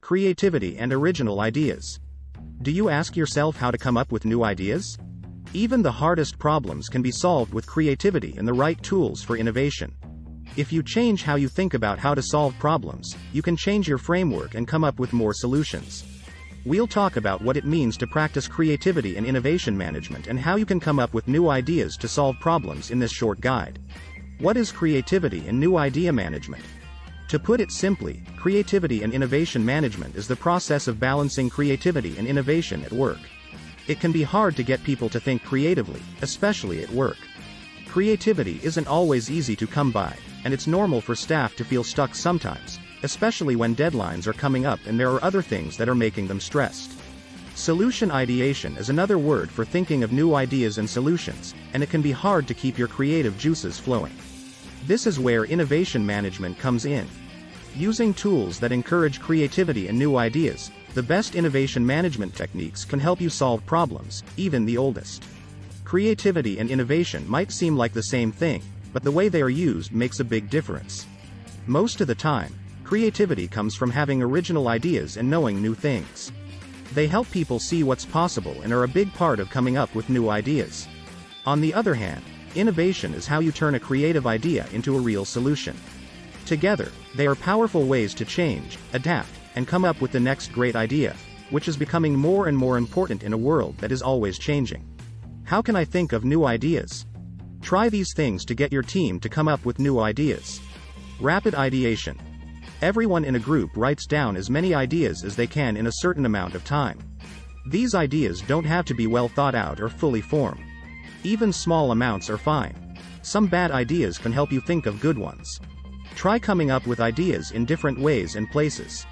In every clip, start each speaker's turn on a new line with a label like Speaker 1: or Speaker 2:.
Speaker 1: creativity and original ideas. Do you ask yourself how to come up with new ideas? Even the hardest problems can be solved with creativity and the right tools for innovation. If you change how you think about how to solve problems, you can change your framework and come up with more solutions. We'll talk about what it means to practice creativity and innovation management and how you can come up with new ideas to solve problems in this short guide. What is creativity and new idea management? To put it simply, creativity and innovation management is the process of balancing creativity and innovation at work. It can be hard to get people to think creatively, especially at work. Creativity isn't always easy to come by, and it's normal for staff to feel stuck sometimes, especially when deadlines are coming up and there are other things that are making them stressed. Solution ideation is another word for thinking of new ideas and solutions, and it can be hard to keep your creative juices flowing. This is where innovation management comes in. Using tools that encourage creativity and new ideas, the best innovation management techniques can help you solve problems, even the oldest. Creativity and innovation might seem like the same thing, but the way they are used makes a big difference. Most of the time, creativity comes from having original ideas and knowing new things. They help people see what's possible and are a big part of coming up with new ideas. On the other hand, innovation is how you turn a creative idea into a real solution. Together, they are powerful ways to change, adapt, and come up with the next great idea, which is becoming more and more important in a world that is always changing. How can I think of new ideas? Try these things to get your team to come up with new ideas. Rapid ideation. Everyone in a group writes down as many ideas as they can in a certain amount of time. These ideas don't have to be well thought out or fully formed. Even small amounts are fine. Some bad ideas can help you think of good ones. Try coming up with ideas in different ways and places.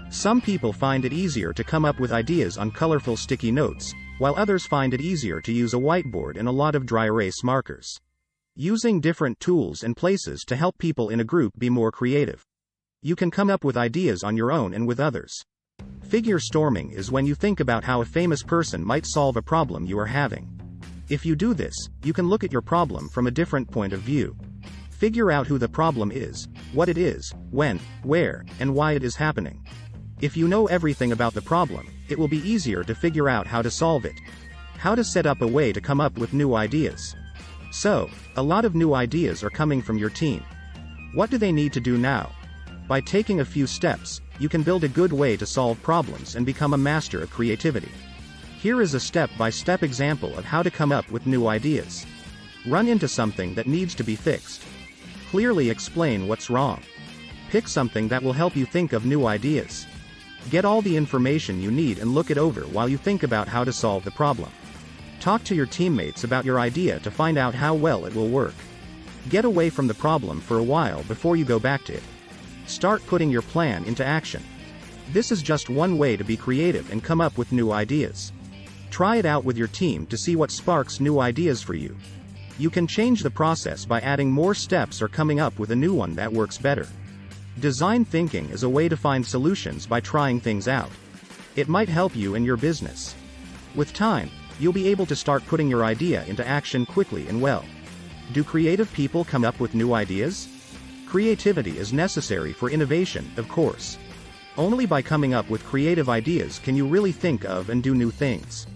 Speaker 1: Some people find it easier to come up with ideas on colorful sticky notes, while others find it easier to use a whiteboard and a lot of dry erase markers. Using different tools and places to help people in a group be more creative. You can come up with ideas on your own and with others. Figure storming is when you think about how a famous person might solve a problem you are having. If you do this, you can look at your problem from a different point of view. Figure out who the problem is, what it is, when, where, and why it is happening. If you know everything about the problem, it will be easier to figure out how to solve it. How to set up a way to come up with new ideas. So, a lot of new ideas are coming from your team. What do they need to do now? By taking a few steps, you can build a good way to solve problems and become a master of creativity. Here is a step-by-step example of how to come up with new ideas. Run into something that needs to be fixed. Clearly explain what's wrong. Pick something that will help you think of new ideas. Get all the information you need and look it over while you think about how to solve the problem. Talk to your teammates about your idea to find out how well it will work. Get away from the problem for a while before you go back to it. Start putting your plan into action. This is just one way to be creative and come up with new ideas. Try it out with your team to see what sparks new ideas for you. You can change the process by adding more steps or coming up with a new one that works better. Design thinking is a way to find solutions by trying things out. It might help you in your business. With time, you'll be able to start putting your idea into action quickly and well. Do creative people come up with new ideas? Creativity is necessary for innovation, of course. Only by coming up with creative ideas can you really think of and do new things.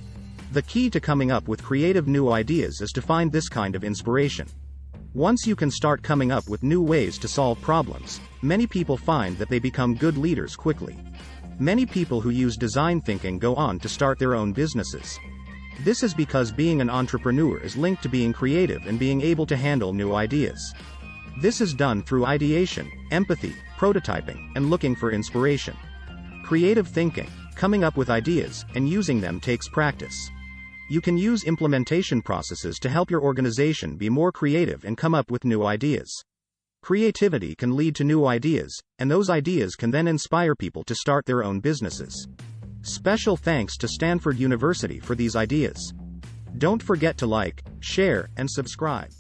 Speaker 1: The key to coming up with creative new ideas is to find this kind of inspiration. Once you can start coming up with new ways to solve problems, many people find that they become good leaders quickly. Many people who use design thinking go on to start their own businesses. This is because being an entrepreneur is linked to being creative and being able to handle new ideas. This is done through ideation, empathy, prototyping, and looking for inspiration. Creative thinking, coming up with ideas, and using them takes practice. You can use implementation processes to help your organization be more creative and come up with new ideas. Creativity can lead to new ideas, and those ideas can then inspire people to start their own businesses. Special thanks to Stanford University for these ideas. Don't forget to like, share, and subscribe.